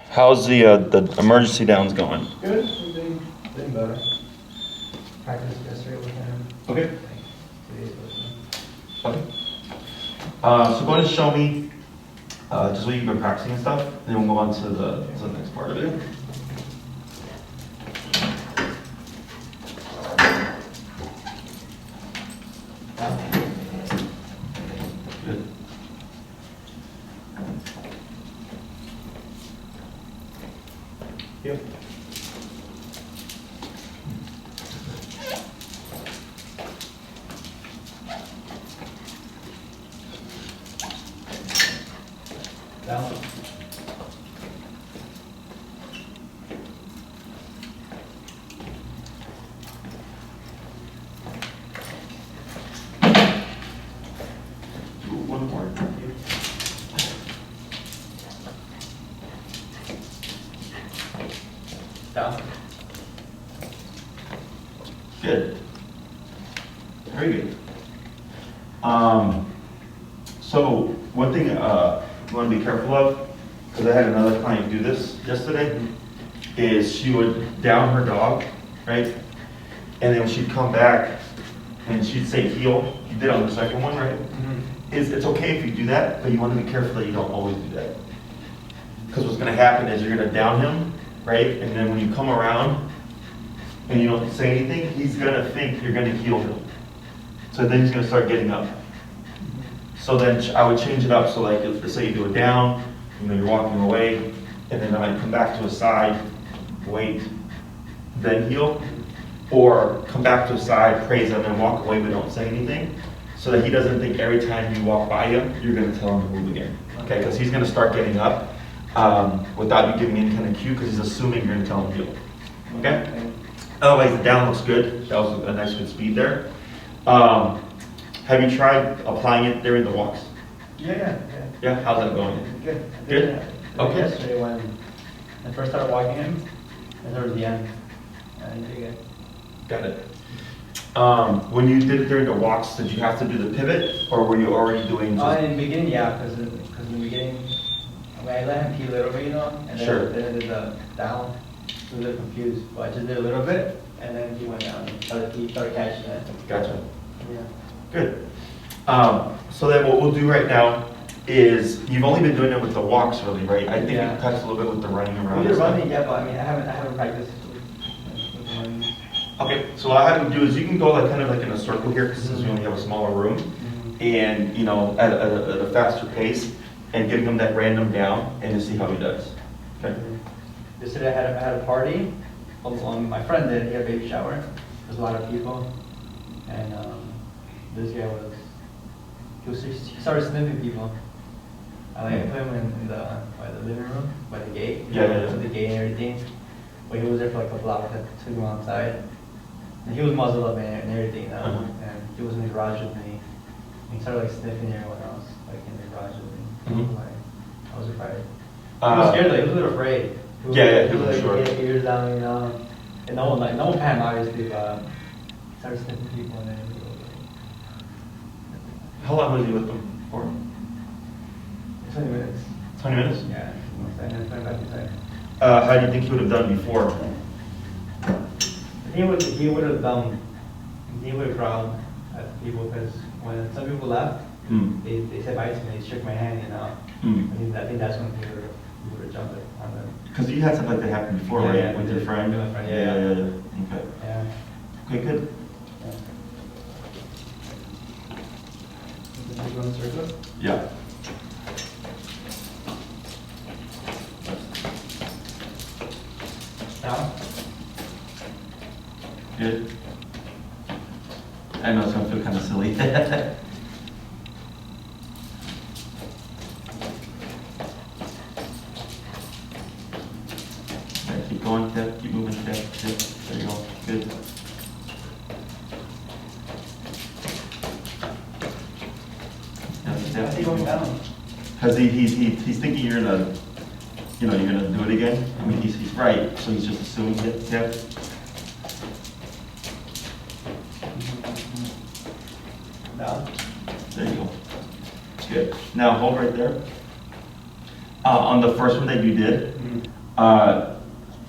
How's the emergency downs going? Good, doing better. Practiced yesterday with him. Okay. Today's with him. Okay. So go ahead and show me just what you've been practicing and stuff, and then we'll go on to the next part of it. Good. Yep. Down. Do one more. Down. Good. Very good. So one thing you want to be careful of, because I had another client do this yesterday, is she would down her dog, right? And then she'd come back and she'd say heel. You did on the second one, right? Mm-hmm. It's okay if you do that, but you want to be careful that you don't always do that. Because what's going to happen is you're going to down him, right? And then when you come around and you don't say anything, he's going to think you're going to heel him. So then he's going to start getting up. So then I would change it up. So like, let's say you do a down, you're walking away, and then I come back to a side, wait, then heel. Or come back to a side, praise him, and walk away but don't say anything. So that he doesn't think every time you walk by him, you're going to tell him to move again. Okay, because he's going to start getting up without you giving any kind of cue, because he's assuming you're going to tell him heel. Okay? Otherwise, the down looks good. That was a nice good speed there. Have you tried applying it during the walks? Yeah. Yeah, how's that going? Good. Good? Okay. Yesterday when I first started walking him, and towards the end, I did good. Got it. When you did it during the walks, did you have to do the pivot, or were you already doing just... In the beginning, yeah, because in the beginning, I let him pee a little bit, and then, Sure. then I did the down. He was a little confused, but I just did a little bit, and then he went down and started catching it. Gotcha. Yeah. Good. So then what we'll do right now is, you've only been doing it with the walks really, right? I think you Yeah. practiced a little bit with the running around. We and did stuff. running, yeah, but I haven't practiced with running. Okay, so what I have you do is you can go like kind of like in a circle here, because since we only have a smaller room, and at a faster pace, and giving him that random down, and to see how he does. Okay. Yesterday I had a party. My friend did. He had a baby shower. There's a lot of people, and this guy he started sniffing people. I put him in by the living room, by the gate. Yeah. To the gate and everything. But he was there for like a couple hours. I took him outside. And he was muzzled up and everything. And he was in the garage with me. And he started like sniffing everyone else, like in the garage with me. I was afraid. He was scared though. He was a little afraid. He was like, sure. He had ears down, and no one pan obviously, but he started sniffing people and everything. How long was he with them for? 20 minutes. 20 minutes? Yeah. And then 25 inside. How do you think he would have done before? He would have growled at people because when some people left, they said bye to me, they shook my hand, I think that's when he would have jumped on them. Because you had something like that happen before, Yeah, right? yeah, With your friend? with my friend, Yeah. Okay. Yeah. Okay, good. Did you go in the circle? Yeah. Down? Good. I know it's gonna feel kind of silly. Yeah, keep going, Deb. Keep moving, Deb. Yep. There you go. Good. Why is he going down? Because he's thinking you're gonna, you're gonna do it again. I mean, he's right, so he's just assuming it. Yep. Down. There you go. Good. Now hold right there. On the first one that you did,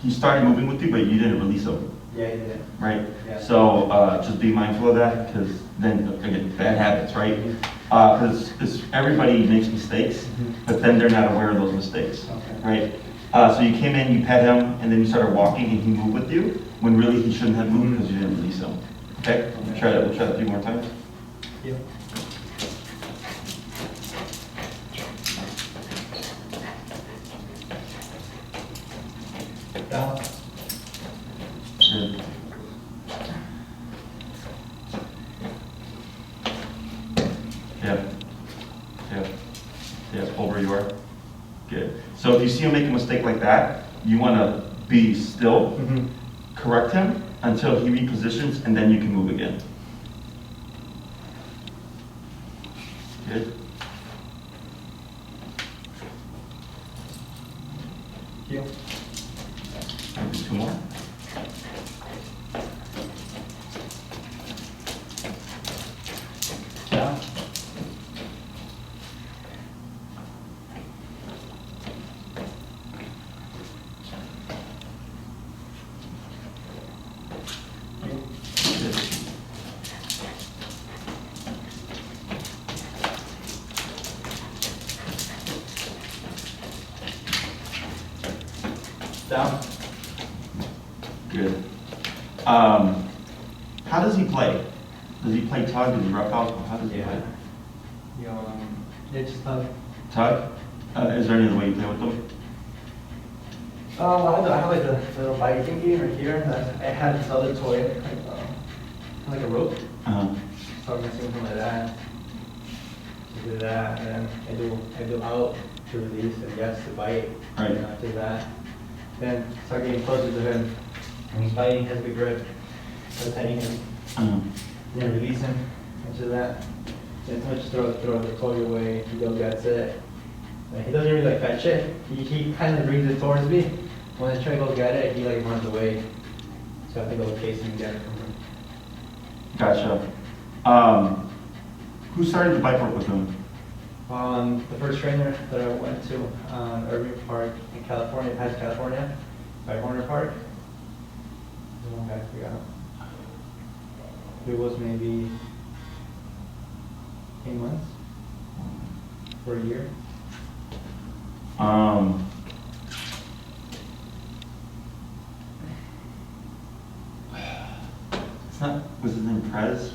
he started moving with you, but you didn't release him, Yeah, he did. right? Yeah. So just be mindful of that, because then, again, bad habits, right? Because everybody makes mistakes, but then they're not aware of those mistakes, Okay. right? So you came in, you pet him, and then you started walking, and he moved with you, when really he shouldn't have moved because you didn't release him. Okay? We'll try that 3 more times. Yeah. Down. Good. Yeah. Yeah. Yeah, hold where you are. Good. So if you see him make a mistake like that, you want to be still, correct him until he repositions, and then you can move again. Good. Heel. I'll do 2 more. Down. Good. Down. Good. How does he play? Does he play tug? Does he rough out? How does he play? Yeah, just tug. Tug? Is there any other way you play with them? I have like a little bike thingy right here. I had this other toy, like a rope. So I'm messing with him like that. To do that, and then I do out to release and yes to bite. Right. And after that, then start getting closer to him. When he's biting, he has a good grip. Start petting him. Then release him into that. Then just throw the toy away. He goes, that's it. He doesn't really like fetch it. He kind of brings it towards me. When I try to go get it, he like runs away. So I have to go chase him and get it from him. Gotcha. Who started the bike work with him? The first trainer that I went to, Irving Park in California, past California, by Horner Park. The one guy I forgot. It was maybe 8 months for a year. It's not, was his name Prez?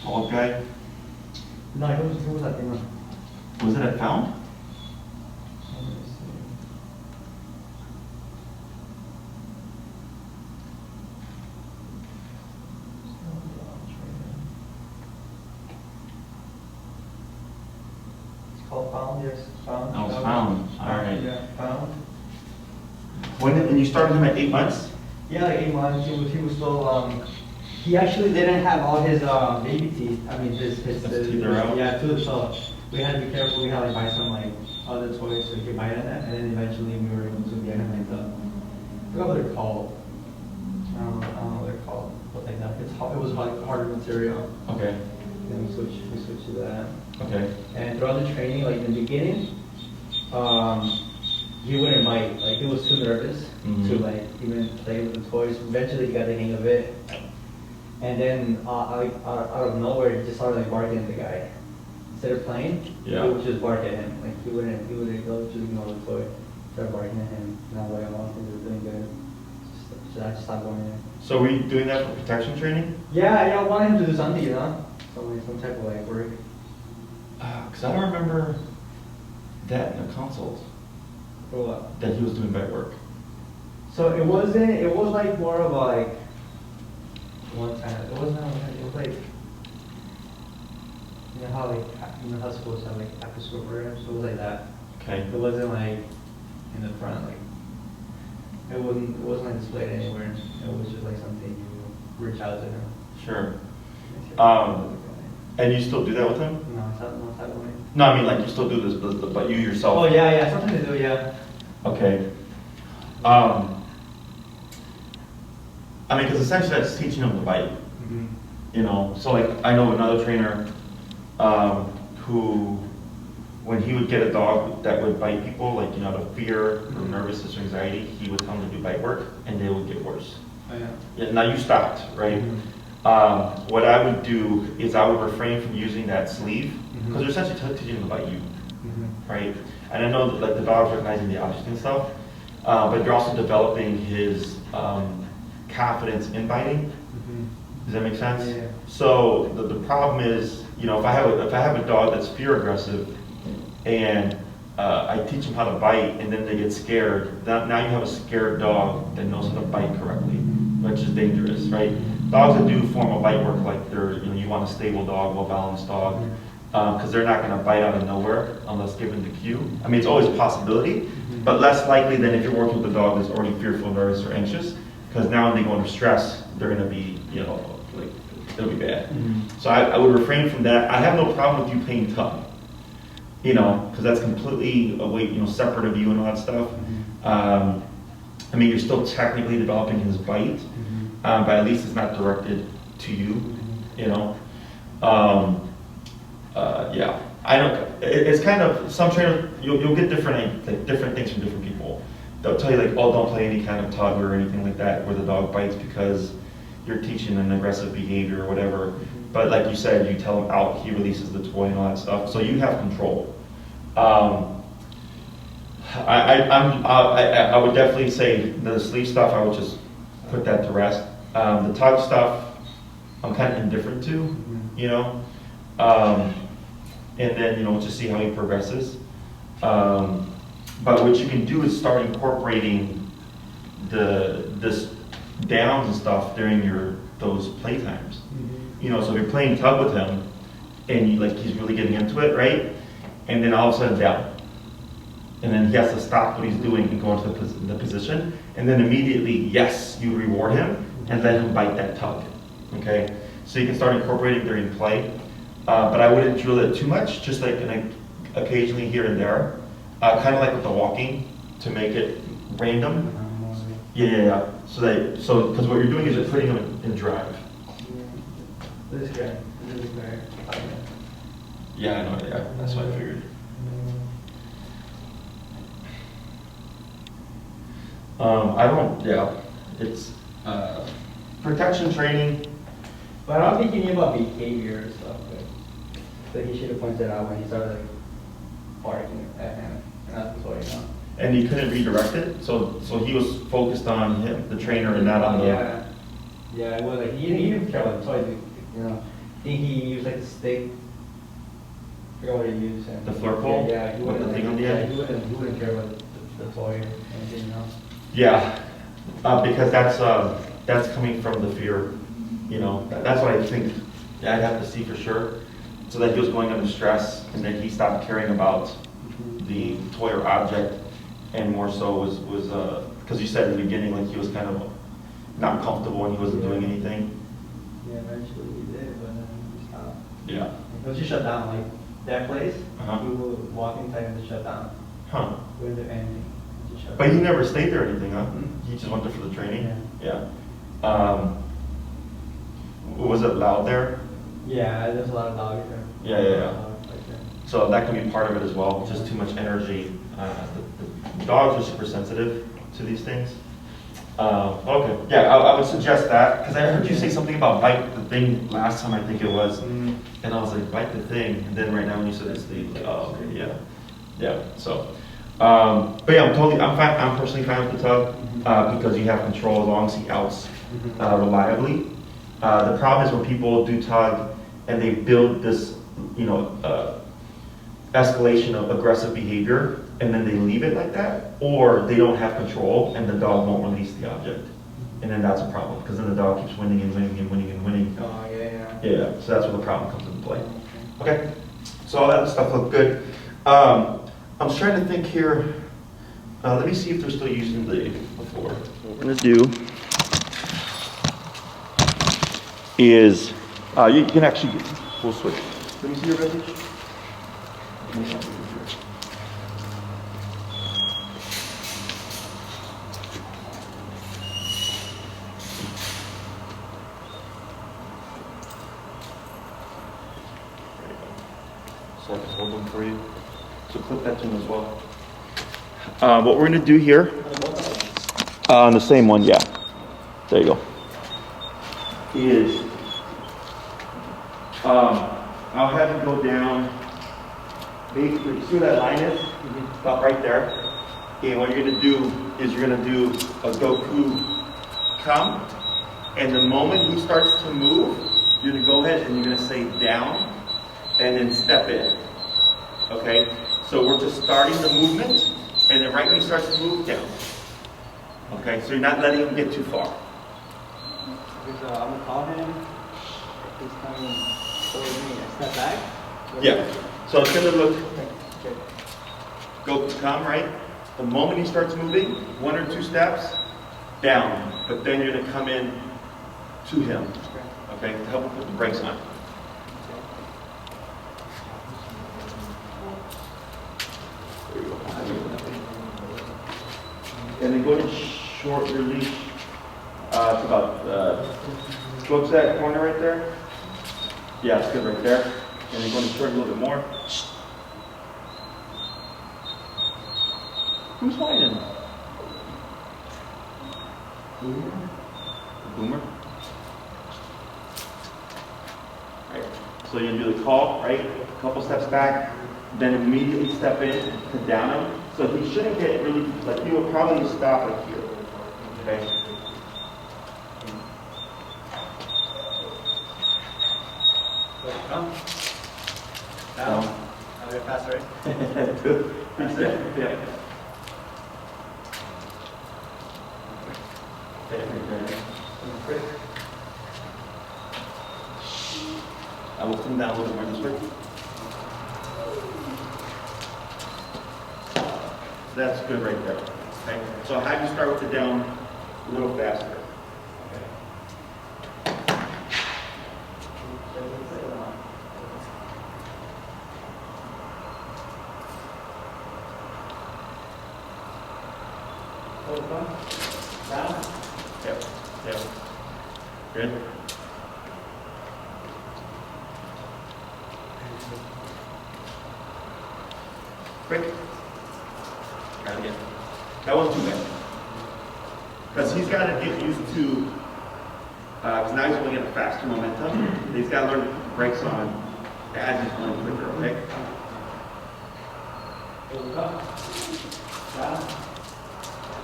Bald guy? No, he was at the Was it at Found? It's called Found, yes, Found. Oh, it's Found. All right. Yeah, Found. And you started him at 8 months? Yeah, like 8 months. He was still, he actually didn't have all his baby teeth. I mean, his teeth are out? Yeah, too. So we had to be careful. We had to buy some like other toys so he could bite on that. And then eventually we were able to get him like I forgot what they're called. I don't know what they're called. But like that, it was like harder material. Okay. Then we switched to that. Okay. And throughout the training, like in the beginning, he wouldn't bite. Like he was too nervous to like even play with the toys. Eventually, he got the hang of it. And then out of nowhere, he just started like barking at the guy. Instead of playing, he would just bark at him. Like he wouldn't go just ignore the toy. Start barking at him. And I was like, I don't think they're doing good. So I just stopped going there. So were you doing that for protection training? Yeah, I wanted him to do something, you know, some type of like work. Because I don't remember that in the consoles, For what? that he was doing bite work. So it was like more of a like one time. It was like you know how schools have like after school programs. So it was like that. Okay. It wasn't like in the front like it wasn't like displayed anywhere. It was just like something you reach out to him. Sure. And you still do that with him? No, it's not way. No, I mean like you still do this, but you yourself. Oh yeah, something to do, yeah. Okay. I mean, because essentially that's teaching them to bite. You know, so like I know another trainer who when he would get a dog that would bite people, like, out of fear or nervousness or anxiety, he would tell them to do bite work, and they would get worse. Oh, yeah. Yeah, now you stopped, right? What I would do is I would refrain from using that sleeve, because they're essentially teaching them to bite you, right? And I know that, like, the dog's recognizing the object and stuff, but you're also developing his confidence in biting. Does that make sense? Yeah. So the problem is, if I have a dog that's fear aggressive, and I teach them how to bite, and then they get scared, now you have a scared dog that knows how to bite correctly, which is dangerous, right? Dogs that do formal bite work, like you want a stable dog, well-balanced dog, because they're not going to bite out of nowhere unless given the cue. I mean, it's always a possibility, but less likely than if you're working with a dog that's already fearful, nervous, or anxious, because now when they go under stress, they're going to be, like, it'll be bad. So I would refrain from that. I have no problem with you playing tug, because that's completely away, separate of you and all that stuff. I mean, you're still technically developing his bite, but at least it's not directed to you, yeah. I don't. It's kind of, some trainers, you'll get different things from different people. They'll tell you, like, oh, don't play any kind of tug or anything like that where the dog bites because you're teaching an aggressive behavior or whatever. But like you said, you tell him out, he releases the toy and all that stuff. So you have control. I would definitely say the sleeve stuff, I would just put that to rest. The tug stuff, I'm kind of indifferent to, and then, just see how he progresses. But what you can do is start incorporating this downs and stuff during those playtimes. So if you're playing tug with him and he's really getting into it, right? And then all of a sudden down. And then he has to stop what he's doing and go into the position. And then immediately, yes, you reward him and let him bite that tug. Okay? So you can start incorporating during play. But I wouldn't drill it too much, just like occasionally here and there. Kind of like with the walking, to make it random. Yeah. So because what you're doing is you're putting him in drive. This guy. Yeah, I know. Yeah, that's what I figured. Yeah, it's protection training. But I don't think he knew about behavior and stuff. So he should have pointed out when he started barking at him, and that's the toy, And he couldn't redirect it, so he was focused on him, the trainer, and not on the. Yeah. It was like he didn't care about the toy. I think he used like a stick. I forgot what he used. The flirt pole. Yeah. He with the thing on the end. He wouldn't care about the toy or anything else. Yeah, because that's coming from the fear. That's what I think. I'd have to see for sure, so that he was going under stress, and then he stopped caring about the toy or object, and more so was because you said in the beginning, like, he was kind of not comfortable and he wasn't doing anything. Yeah, eventually he did, but then he stopped. Yeah. It was just shut down, like that place. Uh-huh. We were walking time and it shut down. Huh. We didn't do anything. But he never stayed there or anything, huh? Mm-hmm. He just went there for the training. Yeah. Was it loud there? Yeah, there's a lot of dogs there. Yeah. So that can be part of it as well, just too much energy. The dogs are super sensitive to these things. Okay, yeah, I would suggest that, because I heard you say something about bite the thing last time, I think it was, and I was like, bite the thing, and then right now when you said it's the, like, oh, okay, yeah, so. But yeah, I'm personally fine with the tug, because you have control as long as he outs reliably. The problem is when people do tug and they build this, escalation of aggressive behavior, and then they leave it like that, or they don't have control and the dog won't release the object. And then that's a problem, because then the dog keeps winning and winning and winning and winning. Oh, yeah. Yeah, so that's where the problem comes into play. Okay, so all that stuff looked good. I'm trying to think here. Let me see if they're still using the before. What we're going to do is, you can actually, we'll switch. Let me see your message. So I can hold them for you. So clip that to him as well. What we're gonna do here, on the same one, yeah. There you go. Is, I'll have him go down, basically, see where that line is? About right there. Okay, what you're gonna do is you're gonna do a Goku come, and the moment he starts to move, you're gonna go ahead and you're gonna say down, and then step in. Okay? So we're just starting the movement, and then right when he starts to move, down. Okay, so you're not letting him get too far. I'm gonna call him. He's coming towards me. I step back. Yeah. So it's gonna look, go come, right? The moment he starts moving, 1 or 2 steps, down. But then you're gonna come in to him. Okay, to help him put the brakes on. There you go. And then go ahead and short your leash. It's about, go to that corner right there. Yeah, it's good right there. And then go ahead and short a little bit more. Who's whining? Boomer? Right. So you do the call, right? A couple steps back, then immediately step in to down him. So he shouldn't get really, like he will probably stop like here. Okay? Come. Down. I'll get faster, right? Good. Yeah. I will come down a little more this way. That's good right there. Okay. So I'll have you start with the down a little faster. Down. Yep. Yep. Good. Quick. Try it again. That wasn't too bad. Because he's got to get used to, because now he's going to get a faster momentum. He's got to learn to put the brakes on as he's going quicker, okay? Down.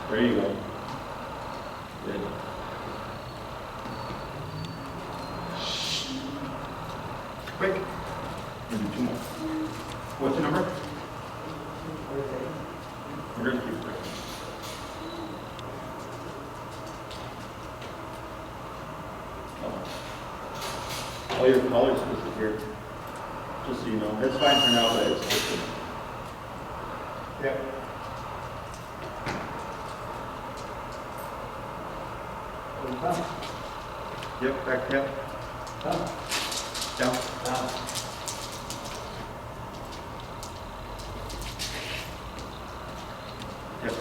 There you go. Good. Quick. Maybe 2 more. What's your number? We're going to keep quick. All your colors disappear. Just so you know. It's fine for now, but it's just. Yep. Yep, back tap. Down. Down. Yep.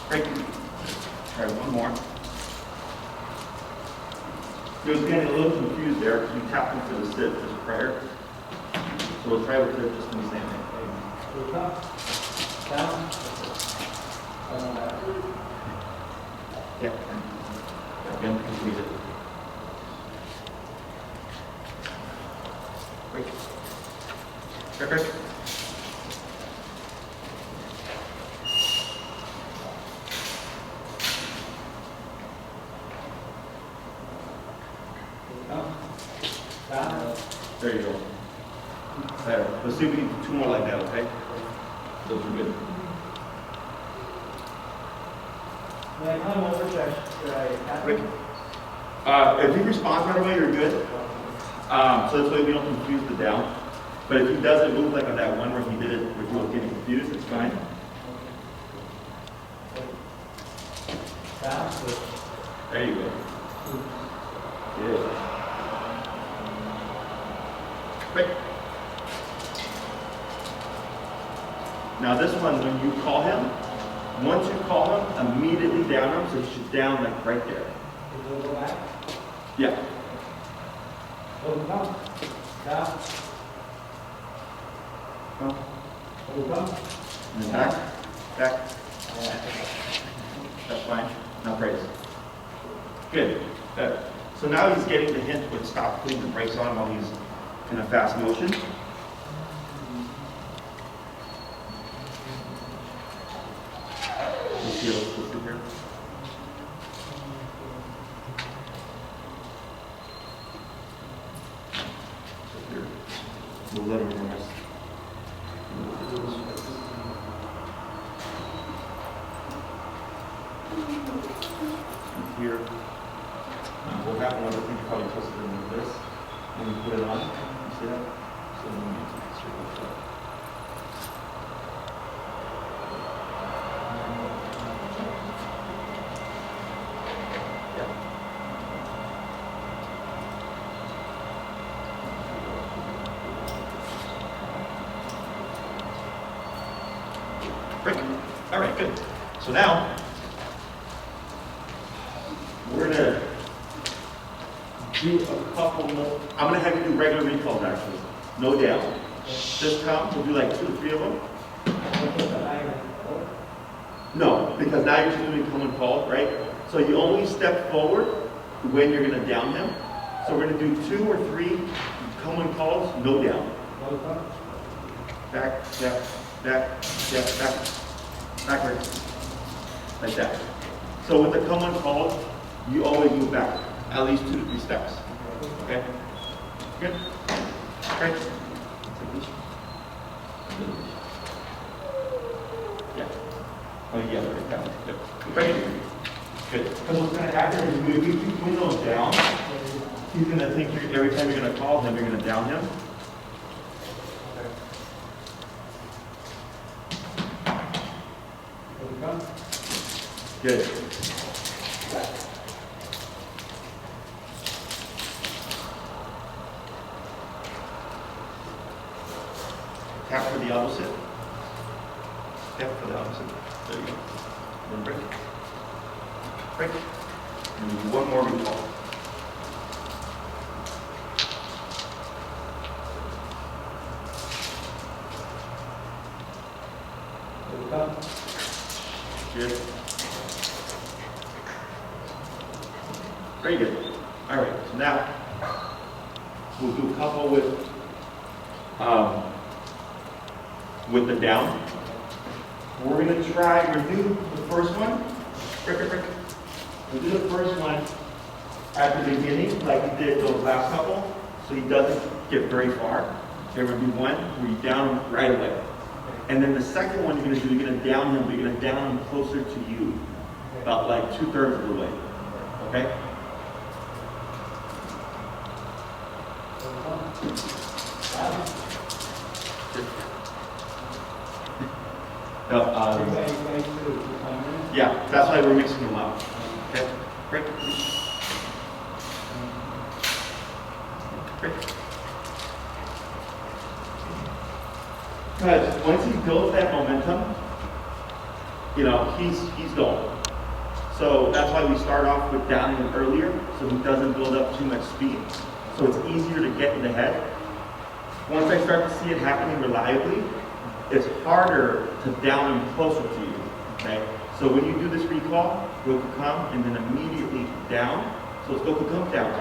Great. Try one more. He was getting a little confused there because we tapped him for the sit just prior. So we'll try with it just in the same thing. Down. Yeah. Again, complete it. Quick. Quick. Down. There you go. Better. Let's see if we can do 2 more like that, okay? Those are good. When I come over, should I tap Quick. him? If he responds right away, you're good. So this way we don't confuse the down. But if he doesn't move like on that one where he did it, where he was getting confused, it's fine. Down. There you go. Good. Quick. Now this one, when you call him, once you call him, immediately down him, so he should down like right there. Go back. Yeah. Over come. Down. Come. Over come. And then back. Back. That's fine. Now brace. Good. Good. So now he's getting the hint with stop putting the brakes on while he's in a fast motion. Let's see here. We'll let him rest. Here. What happened was I think you probably twisted it like this. When you put it on, you see that? So then you need to straight like that. Great. All right, good. So now, we're gonna do a couple more. I'm gonna have you do regular recalls actually. No down. Just count, we'll do like 2 or 3 of them. No, because now you're just doing come and call, right? So you only step forward when you're gonna down him. So we're gonna do 2 or 3 come and calls, no down. Back, step, back, step, back, backward, like that. So with the come on calls, you always move back, at least 2 to 3 steps. Okay? Good? Okay? Yeah. Oh yeah, right down. Good. Right. Good. Because what's going to happen is if you keep doing those down, he's going to think every time you're going to call him, you're going to down him. Good. Tap for the opposite. Tap for the opposite. There you go. Then break. Break. And do one more recall. Good. Very good. All right, so now we'll do a couple with the down. We're going to try, we'll do the first one. We'll do the first one at the beginning, like we did those last couple, so he doesn't get very far. Then we're going to do one where you down him right away. And then the second one you're going to do, you're going to down him, but you're going to down him closer to you, about like 2/3 of the way. Okay? Yeah, that's why we're mixing them up. Okay? Break. Break. Because once he builds that momentum, you know, he's going. So that's why we start off with downing him earlier, so he doesn't build up too much speed. So it's easier to get in the head. Once I start to see it happening reliably, it's harder to down him closer to you, okay? So when you do this recall, Goku come and then immediately down. So it's Goku come down,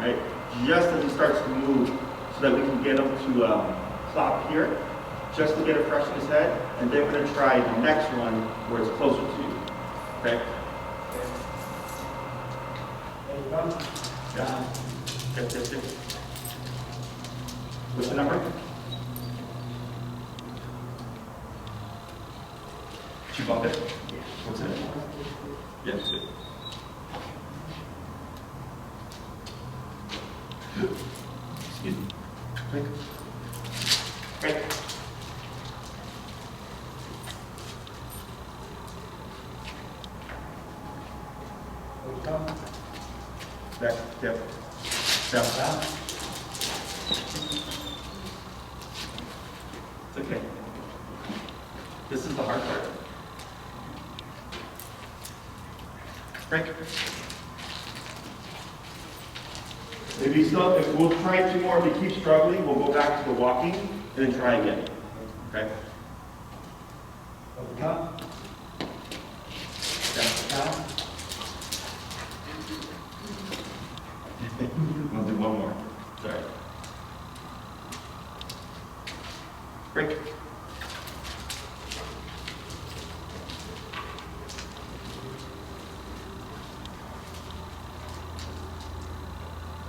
right? Just as he starts to move so that we can get him to plop here, just to get it fresh in his head. And then we're gonna try the next one where it's closer to you, okay? Yeah. Good. What's the number? Did you bump it? What's in it? Yes, good. Excuse me. Quick. Right. Back, step, down. It's okay. This is the hard part. Break. If you still, if we'll try 2 more. If you keep struggling, we'll go back to the walking and then try again. Okay? Open up. Down. We'll do 1 more. Sorry. Break.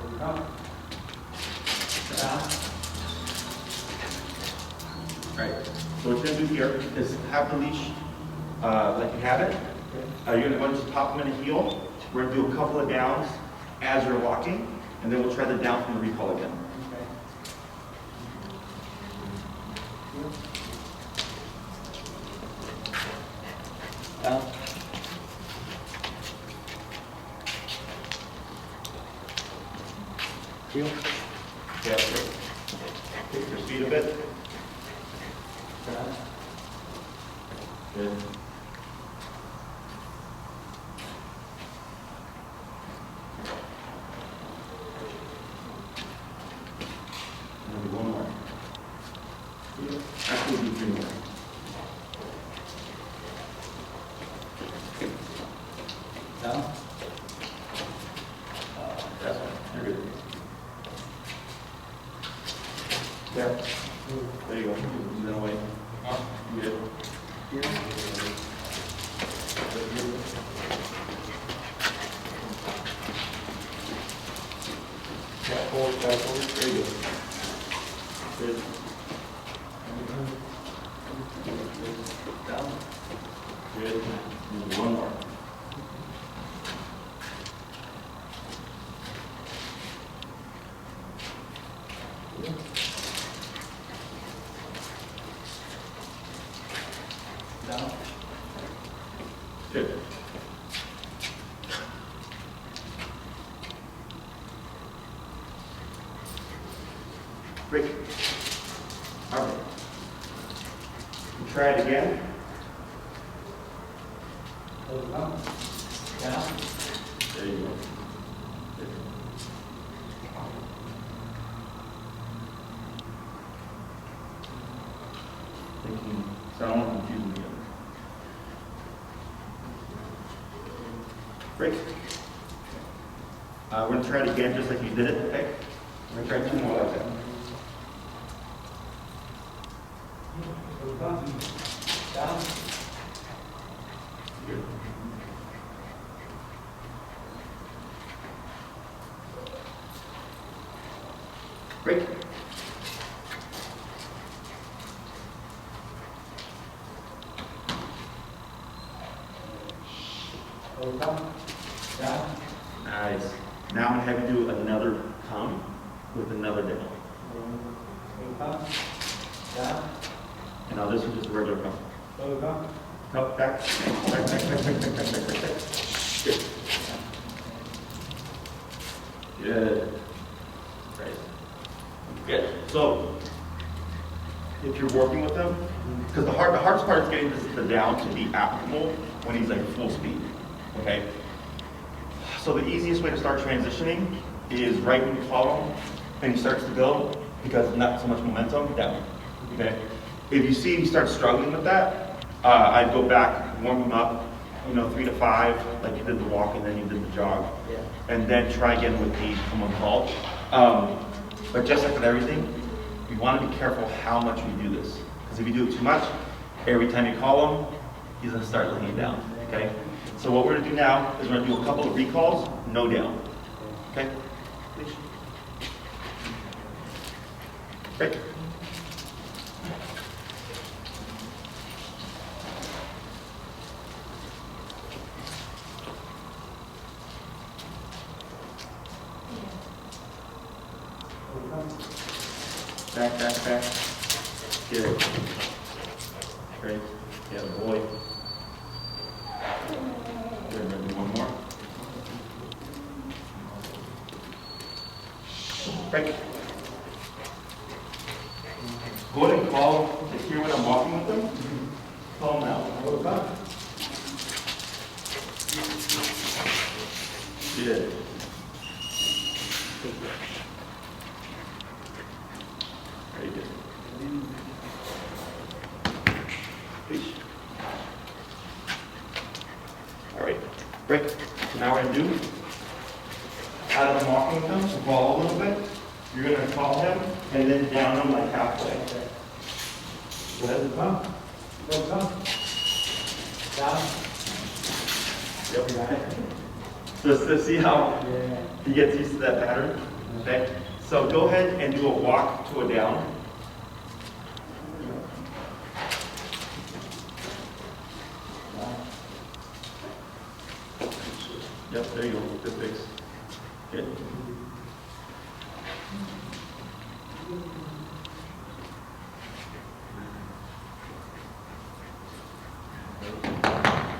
Open up. Down. Alright, so what you're going to do here is have the leash like you have it. You're going to go just pop them in a heel. We're going to do a couple of downs as you're walking, and then we'll try the down from the recall again. Okay. Down. Heel. Yeah, great. Take your speed a bit. Down. Good. Maybe 1 more. Actually, do 3 more. Down. That's fine. You're good. Yeah. There you go. Then away. Good. Back forward. Very good. Good. Down. Good. 1 more. Down. Good. Break. All right. We'll try it again. Open up. Down. There you go. Good. Thinking, so I don't want to confuse them again. Break. We're going to try it again just like you did it, okay? We're going to try 2 more like that. Open up. Down. Good. Break. Open up. Down. Nice. Now I'm going to have you do another come with another down. Open up. Down. And now this is just a regular come. Open up. Up, back, back. Good. Good. Right. Good. So, if you're working with them, because the hardest part is getting the down to be optimal when he's like full speed. Okay. So the easiest way to start transitioning is right when you follow him and he starts to go, because not so much momentum, down. Okay. If you see he starts struggling with that, I'd go back, warm him up, 3 to 5, like you did the walk and then you did the jog. Yeah. And then try again with the come on call. But just like with everything, you want to be careful how much you do this. Because if you do it too much, every time you call him, he's going to start laying down. Okay? So what we're going to do now is we're going to do a couple of recalls, no down. Okay? Leash. Break. Back, back, back. Good. Great. Yeah, boy. Good, maybe 1 more. Break. Go ahead and call to hear when I'm walking with them. Call them now. Hold up. Good. Very good. Leash. All right, break. So now we're gonna do, out of the walking with him, so fall a little bit. You're gonna call him and then down him like halfway. Go ahead, come. Go, come. Down. Yep. So see how he gets used to that pattern? Okay. So go ahead and do a walk to a down. Yep, there you go. Good fix. Good.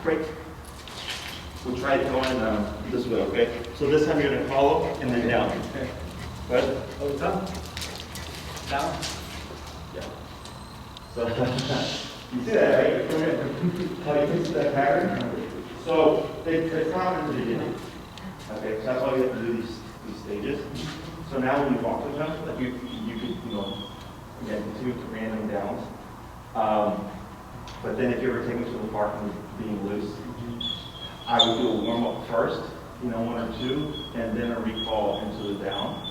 Break. We'll try it going this way, okay? So this time you're going to follow and then down. Okay. Good. Oh, down. Down. Yeah. So you see that, right? How you fix that pattern? So it's not in the beginning. Okay, so that's why you have to do these stages. So now when you walk with them, like you could, again, continue to random downs. But then if you ever take them to the park and being loose, I would do a warm up first, one or two, and then a recall into the down.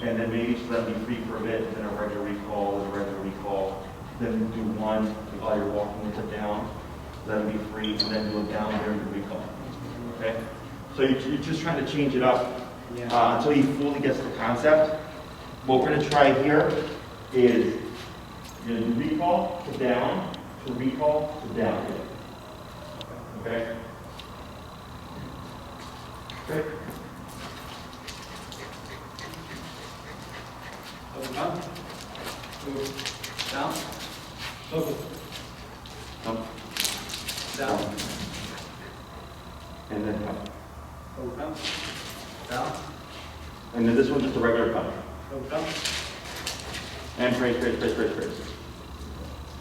And then maybe just let me free for a bit, then a regular recall, then do one while you're walking into down, let them be free, and then do a down during the recall. Okay? So you're just trying to change it up until he fully gets the concept. What we're going to try here is you're going to do recall to down, to recall to down. Okay? Great. Down. Down. Up. Down. And then up. Down. Down. And then this one's just a regular cut. Down. And brace.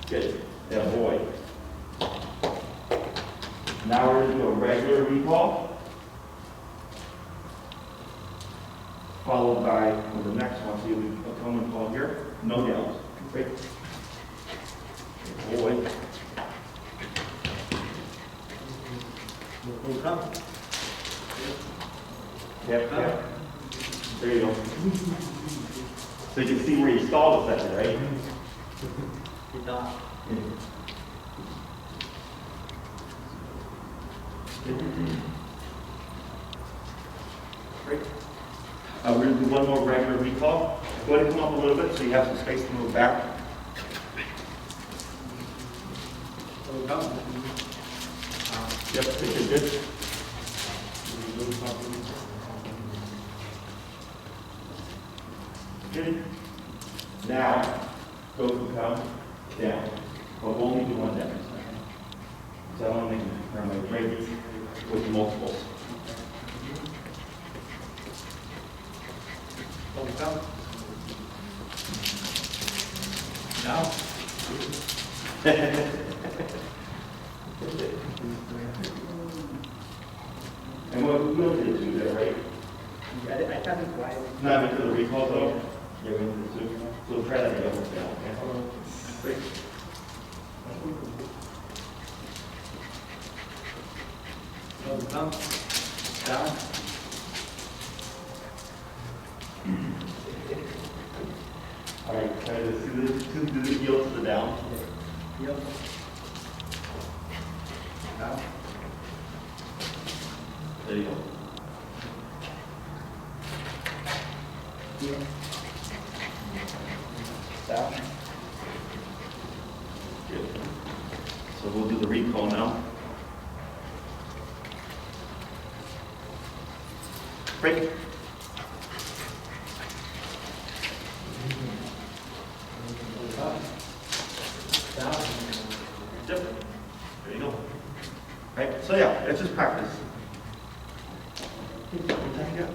Good. Yeah, boy. Now we're going to do a regular recall. Followed by the next one. So you'll come and call here. No downs. Great. Boy. Yep. There you go. So you can see where you stalled a second, right? Good dog. Great. We're going to do one more regular recall. Go ahead and come up a little bit so you have some space to move back. Yep, think you're good. Good. Now, Goku come down. But we'll only do one down. So I want to make my break with multiples. Down. Down. And what we will do there, right? I can't be quiet. Not into the recall though. Yeah, we need to. So we'll try that again. Okay. Great. Down. Down. All right, try to do the heel to the down. Heel. Down. There you go. Heel. Down. Good. So we'll do the recall now. Break. Down. Yep. There you go. Right? So yeah, it's just practice. What time you got?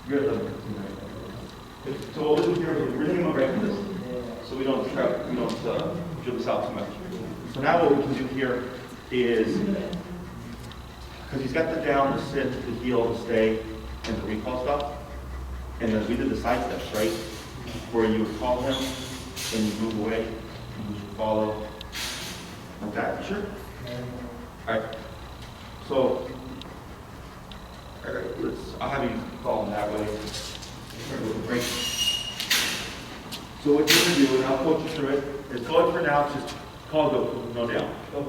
Good. So what we'll do here is we're really going to break this, so we don't drill this out too much. So now what we can do here is because he's got the down, the sit, the heel, the stay, and the recall stuff. And then we did the side steps, right? Where you would call him, then you move away, and you should follow. Like that, sure? All right. So, all right, I'll have you call him that way. Break. So what you're going to do, and I'll coach you through it, is go for now, just call Goku, no down. Go.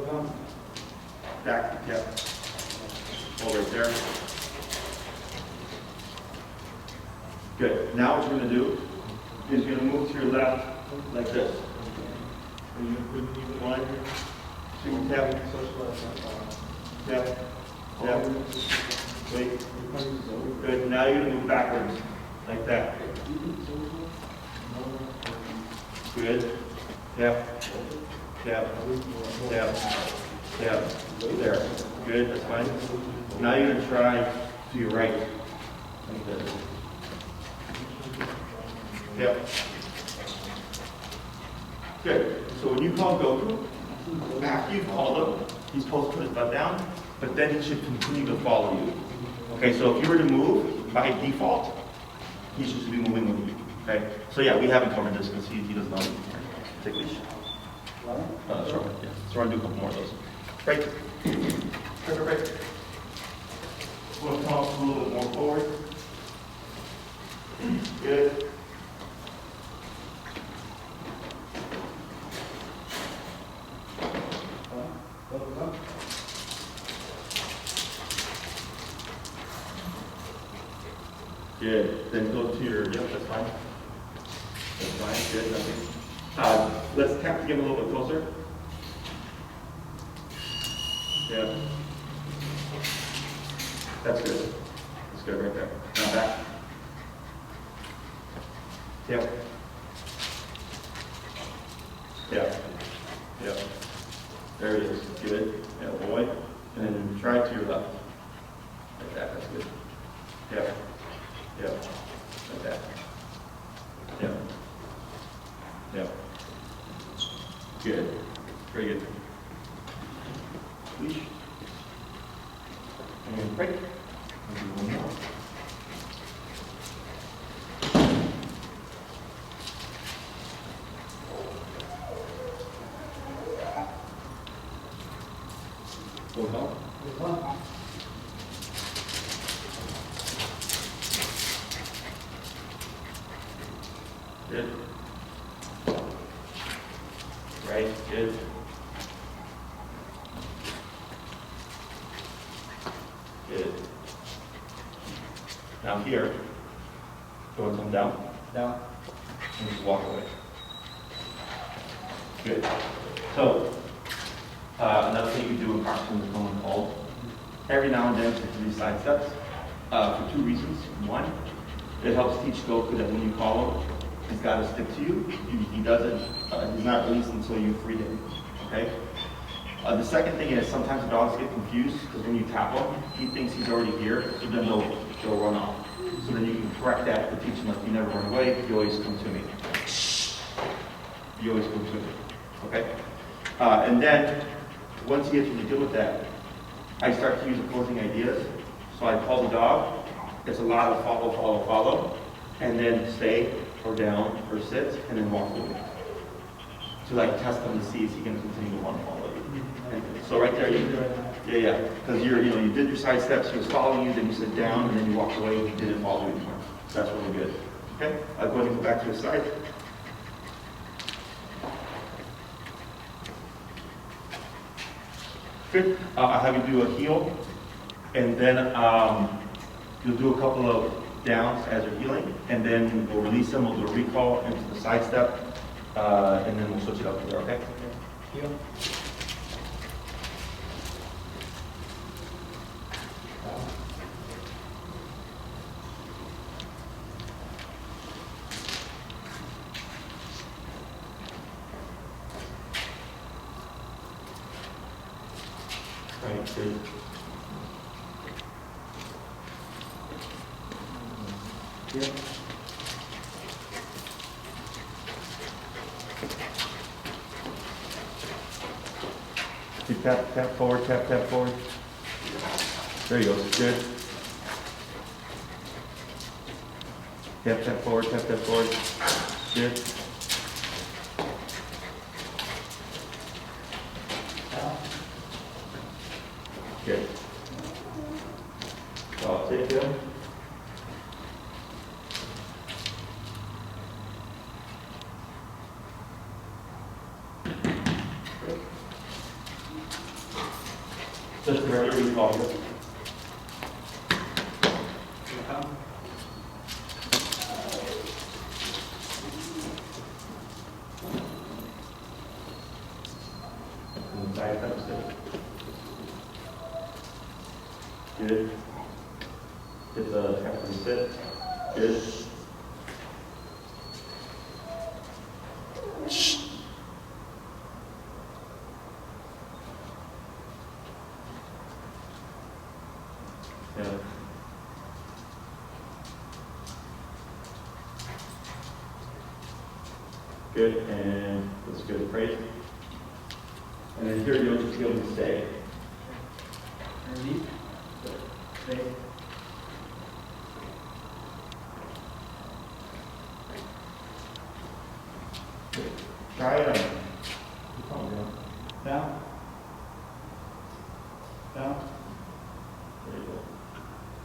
Back, yeah. Hold right there. Good. Now what you're going to do is you're going to move to your left like this. One, two, tap. Tap. Tap. Wait. Good. Now you're going to move backwards like that. Good. Tap. Tap. Tap. Tap. There. Good. That's fine. Now you're going to try to your right. Like this. Yep. Good. So when you call Goku, after you've called him, he's supposed to put his butt down, but then he should continue to follow you. Okay, so if you were to move, by default, he should be moving with you. Okay? So yeah, we haven't covered this because he doesn't know. Take a leash. Sure. Yeah. So we're going to do a couple more of those. Break. Break. We're going to come up a little bit more forward. Good. Good. Then go to your, yep, that's fine. That's fine. Good. Nothing. Let's tap the game a little bit closer. Yeah. That's good. That's good right there. Now back. Yep. Yeah. Yep. There it is. Good. Yeah, boy. And then try to your left. Like that. That's good. Yep. Yep. Like that. Yep. Yep. Good. Very good. Leash. And break. And do one more. Hold on. Good. Right, good. Good. Now here, go and come down. Down. And just walk away. Good. So, another thing you do in cartoons is someone called. Every now and then, to do these side steps for two reasons. One, it helps teach Goku that when you call him, he's got to stick to you. He doesn't. He's not released until you free him. Okay. The second thing is sometimes the dogs get confused because when you tap him, he thinks he's already here, so then they'll run off. So then you can correct that to teach him like you never run away. You always come to me. You always come to me. Okay. And then once he gets really good with that, I start to use opposing ideas. So I call the dog. It's a lot of follow, follow, follow, and then stay or down or sit and then walk away. To like test him to see if he can continue to want to follow you. And so right there, yeah, because you did your side steps. He was following you, then you sit down, and then you walked away. He didn't follow you anymore. So that's really good. Okay, I'll go ahead and go back to his side. Good. I'll have you do a heel, and then you'll do a couple of downs as you're healing, and then we'll release them. We'll do a recall into the side step, and then we'll switch it up from there. Okay. Heel. Right, good. Yeah. You tap forward, tap forward. There you go, good. Tap forward, tap forward. Good. Good. So I'll take him. Just the regular recall. Side step sit. Good. Get the tap and sit. Good. Yeah. Good, and that's good. Praise. And then here you'll just feel them stay. Ready? Stay. Try it. Down. Down. There you go.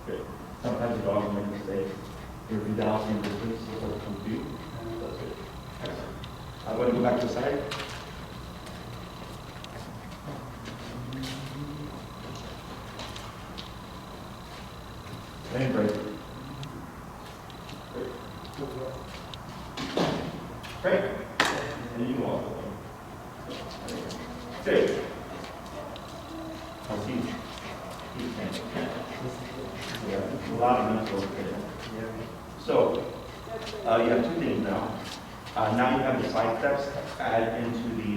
Good. Sometimes the dogs make mistakes. If you down in distance, it'll come to you. That's good. Excellent. I'm going to go back to the side. And break. Great. And you can walk. Good. I'll see. Yeah, a lot of mental work there. So, you have two things now. Now you have the side steps add into the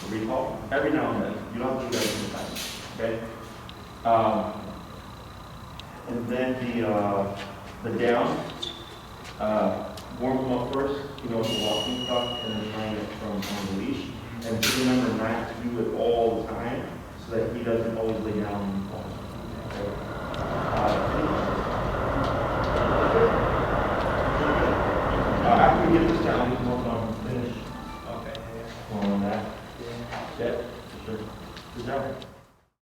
recall every now and then. You don't have to do that every time. Okay. And then the down. Warm them up first. You know, with the walking stuff, and then trying it from on the leash. And just remember not to do it all the time, so that he doesn't always lay down and fall.